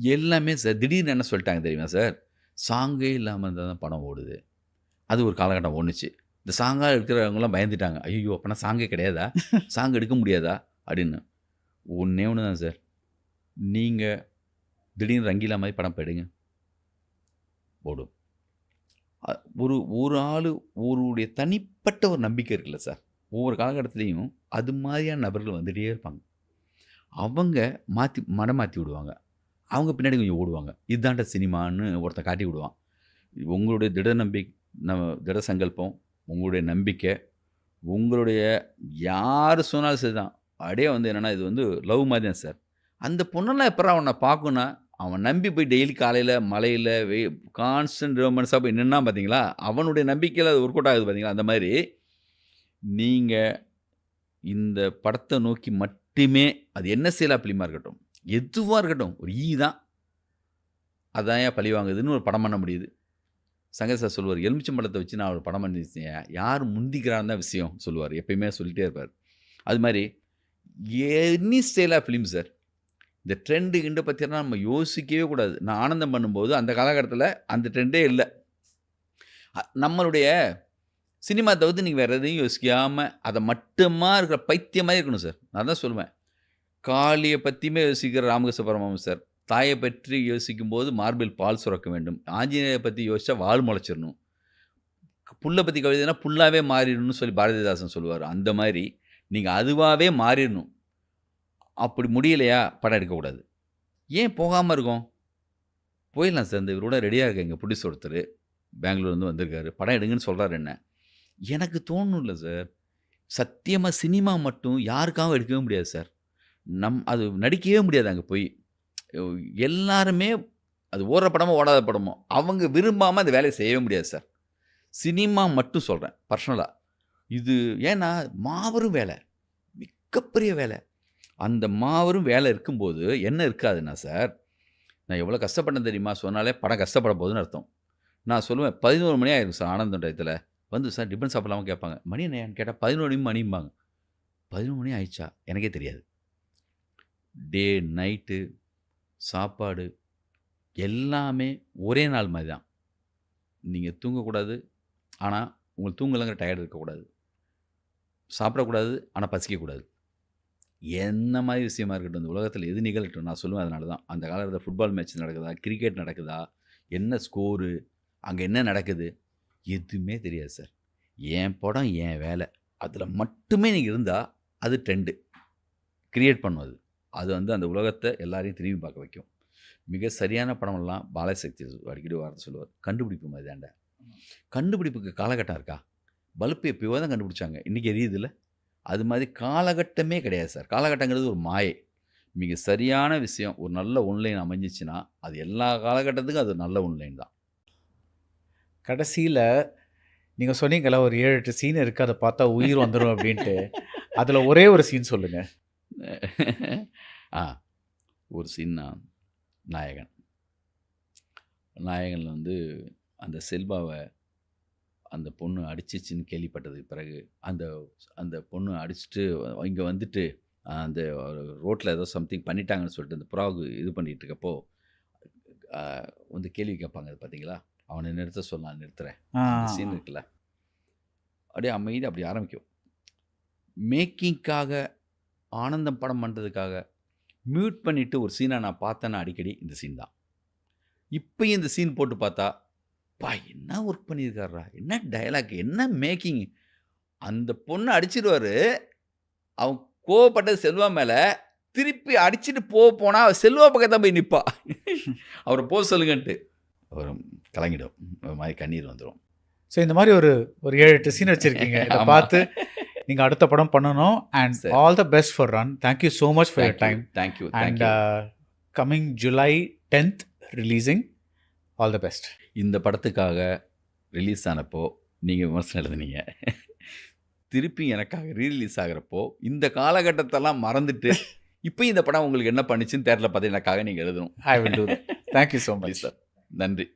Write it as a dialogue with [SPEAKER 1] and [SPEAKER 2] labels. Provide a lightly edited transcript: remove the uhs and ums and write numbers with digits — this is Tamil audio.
[SPEAKER 1] எல்லாமே சார் திடீர்னு என்ன சொல்லிட்டாங்க தெரியுமா சார்? சாங்கே இல்லாம இருந்தா தான் படம் ஓடுது. அது ஒரு காலகட்டம் ஓடுனுச்சு. இந்த சாங்கா இருக்கிறவங்கலாம் பயந்துட்டாங்க. ஐய்யயோ! அப்பன்னா சாங்கே கிடையாதா? சாங் எடுக்க முடியாதா? அப்படின்னு. ஒண்ணே ஒண்ணு தான் சார். நீங்க திடீர்னு ரங்கீலா மாரி படம் இப்ப எடுங்க. ஓடும். அ ஒரு ஒரு ஆளு ஒருவருடைய தனிப்பட்ட ஒரு நம்பிக்கை இருக்குல்ல சார். ஒவ்வொரு காலகட்டத்திலயும் அது மாரியான நபர்கள் வந்துட்டே இருப்பாங்க. அவங்க மடம் மாத்தி விடுவாங்க. அவங்க பின்னாடி கொஞ்சம் ஓடுவாங்க. இதான்டா சினிமான்னு ஒருத்தன் காட்டி விடுவான். உங்களுடைய திட சங்கல்பம், உங்களுடைய நம்பிக்கை, உங்களுடைய யாரு சொன்னாலும் சரிதான். அப்படியே வந்து என்னன்னா, இது வந்து லவ் மாரி தான் சார். அந்த பொண்ணெல்லாம் எப்புட்றா உன்ன பார்க்கும்னா, அவன் நம்பி போய் டெய்லி காலையில மழையில கான்ஸ்டன்ட் ரொமான்ஸா போய் நின்னான் பார்த்தீங்களா? அவனுடைய நம்பிக்கையில அது ஒர்க் அவுட் ஆகுது பார்த்தீங்களா? அந்த மாரி, நீங்க இந்த படத்த நோக்கி மட்டுமே அது என்ன செயலா ஃபிலிமா இருக்கட்டும், எதுவா இருக்கட்டும், ஒரு தான். அதான்யா பழி வாங்குதுன்னு ஒரு படம் பண்ண முடியுது. சங்கர் சார் சொல்லுவாரு, எலுமிச்சம்பழத்த வச்சு நான் ஒரு படம் பண்ணிருச்சேன். யார் முந்திக்கிறான்னு தான் விஷயம் சொல்லுவாரு. எப்பயுமே சொல்லிட்டே இருப்பாரு. அது மாரி any style of film sir. இந்த ட்ரெண்டு கிண்டு பத்திலாம் நம்ம யோசிக்கவே கூடாது. நான் ஆனந்தம் பண்ணும்போது அந்த காலகட்டத்தில அந்த ட்ரெண்டே இல்ல. நம்மளுடைய சினிமா தவிர்த்து நீங்க வேற எதையும் யோசிக்காம, அத மட்டுமா இருக்கிற பைத்தியம் மாரி இருக்கணும் சார். நான் தான் சொல்லுவேன். காளிய பத்தியுமே யோசிக்கிற ராமகிருஷ்ண பரமஹம்சர். தாய பற்றி யோசிக்கும்போது மார்பில் பால் சுரக்க வேண்டும். ஆஞ்சநேயர பத்தி யோசிச்சா வால் முளைச்சிரணும். புல்ல பத்தி கவிதைனா புல்லாவே மாறிடணும்னு சொல்லி பாரதிதாசன் சொல்லுவாரு. அந்த மாரி நீங்க அதுவாவே மாறிடணும். அப்படி முடியலையா படம் எடுக்கக்கூடாது. ஏன் போகாம இருக்கோம்? போயிடலாம் சார். இந்த இவரோட ரெடியா இருக்க எங்க புரொடியூசர் ஒருத்தரு. பெங்களூர்லேருந்து வந்திருக்காரு. படம் எடுங்கன்னு சொல்றாரு என்ன. எனக்கு தோணும்ல சார். சத்தியமா சினிமா மட்டும் யாருக்காகவும் எடுக்கவே முடியாது சார். அது நடிக்கவே முடியாது அங்க போய். எல்லாருமே அது ஓடுற படமோ, ஓடாத படமோ, அவங்க விரும்பாம அந்த வேலைய செய்யவே முடியாது சார். சினிமா மட்டும் சொல்றேன் பர்சனலா. இது ஏன்னா மாபெரும் வேலை. மிகப்பெரிய வேலை. அந்த மாபெரும் வேலை இருக்கும்போது என்ன இருக்காதுன்னா சார், நான் எவ்வளோ கஷ்டப்பட்டேன் தெரியுமா? சொன்னாலே படம் கஷ்டப்பட போகுதுன்னு அர்த்தம். நான் சொல்லுவேன் 11 மணி ஆயிரும் சார் ஆனந்தம் டயத்துல. வந்து சார் டிஃபன் சாப்பிடலாமா கேட்பாங்க. மணி என்னய்யான்னு கேட்டா 11 மணிம்பாங்க. 11 மணி ஆயிடுச்சா? எனக்கே தெரியாது. டே, நைட்டு, சாப்பாடு எல்லாமே ஒரே நாள் மாரி தான். நீங்க தூங்கக்கூடாது. ஆனா, உங்களுக்கு தூங்கலங்கிற டயர்டு இருக்கக்கூடாது. சாப்பிடக்கூடாது. ஆனா, பசிக்கக்கூடாது. என்ன மாரி விஷயமா இருக்கட்டும், இந்த உலகத்தில எது நிகழட்டும் நான் சொல்லுவேன் அதனால தான். அந்த காலத்தில ஃபுட்பால் மேட்ச் நடக்குதா? கிரிக்கெட் நடக்குதா? என்ன ஸ்கோரு? அங்க என்ன நடக்குது? எதுவுமே தெரியாது சார். என் படம், என் வேலை. அதில மட்டுமே நீங்க இருந்தா, அது ட்ரெண்டு. கிரியேட் பண்ணும் அது. அது வந்து அந்த உலகத்த எல்லாரையும் திரும்பி பார்க்க வைக்கும். மிக சரியான படமெல்லாம் பாலசக்தி அடிக்கடி வார்த்தை சொல்லுவார். கண்டுபிடிப்பு மாரி தான்டா. கண்டுபிடிப்புக்கு காலகட்டம் இருக்கா? பல்ப் எப்பயோ தான் கண்டுபிடிச்சாங்க. இன்னைக்கு எரியுதுல்ல? அது மாதிரி காலகட்டமே கிடையாது சார். காலகட்டங்கிறது ஒரு மாயை. மிக சரியான விஷயம். ஒரு நல்ல ஒன்லைன் அமைஞ்சிச்சுன்னா, அது எல்லா காலகட்டத்துக்கும் அது நல்ல ஒன்லைன் தான்.
[SPEAKER 2] கடைசியில நீங்க சொன்னீங்கல்ல, ஒரு 7, 8 சீன் இருக்கு. அத பார்த்தா உயிர் வந்துரும் அப்டின்ட்டு. அதுல ஒரே ஒரு சீன் சொல்லுங்க.
[SPEAKER 1] ஆ ஒரு சீன் தான் நாயகன். நாயகன்ல வந்து அந்த செல்வாவ அந்த பொண்ணு அடிச்சிச்சுன்னு கேள்விப்பட்டதுக்கு பிறகு, அந்த அந்த பொண்ணு அடிச்சுட்டு இங்க வந்துட்டு, அந்த ரோட்ல ஏதோ சம்திங் பண்ணிட்டாங்கன்னு சொல்லிட்டு, அந்த புறாவுக்கு இது பண்ணிட்டு இருக்கப்போ, அ வந்து கேள்வி கேட்பாங்க பார்த்தீங்களா? அவன நிறுத்த சொல் நான் நிறுத்துறேன். அந்த சீன் இருக்குல்ல. அப்படியே அமைதியா அப்படி ஆரம்பிக்கும். மேக்கிங்க்காக, ஆனந்தம் படம் பண்றதுக்காக, மியூட் பண்ணிட்டு ஒரு சீன நான் பார்த்தேன்னா அடிக்கடி இந்த சீன் தான். இப்பயும் இந்த சீன் போட்டு பார்த்தா, "அப்பா! என்ன ஒர்க் பண்ணியிருக்காருடா! என்ன டயலாக்! என்ன மேக்கிங்!" அந்த பொண்ண அடிச்சிருவாரு. அவன் கோவப்பட்டது செல்வா மேல. திருப்பி அடிச்சுட்டு போனா, அவ செல்வா பக்கம் தான் போய் நிப்பா. அவர போ சொல்லுங்கன்ட்டு. ஒரு கலங்கிடும். ஒரு மாரி கண்ணீர் வந்துரும்.
[SPEAKER 2] ஸோ இந்த மாரி ஒரு 7, 8 சீன் வச்சிருக்கீங்க. இத
[SPEAKER 1] ஆமா.
[SPEAKER 2] பார்த்து நீங்க அடுத்த படம் பண்ணணும். அண்ட்
[SPEAKER 1] சரி.
[SPEAKER 2] All the best for run. Thank you so much for your time.
[SPEAKER 1] Thank you.
[SPEAKER 2] And coming July 10th releasing. All the best.
[SPEAKER 1] இந்த படத்துக்காக ரிலீஸ் ஆனப்போ, நீங்க விமர்சனம் எழுதுனீங்க. திருப்பி எனக்காக ரிலீஸ் ஆகுறப்போ, இந்த காலகட்டத்தெல்லாம் மறந்துட்டு, இப்பயும் இந்த படம் உங்களுக்கு என்ன பண்ணுச்சுன்னு தெரியல பார்த்து எனக்காக நீங்க எழுதணும்.
[SPEAKER 2] I will do that. Thank you so much.
[SPEAKER 1] Please sir. நன்றி.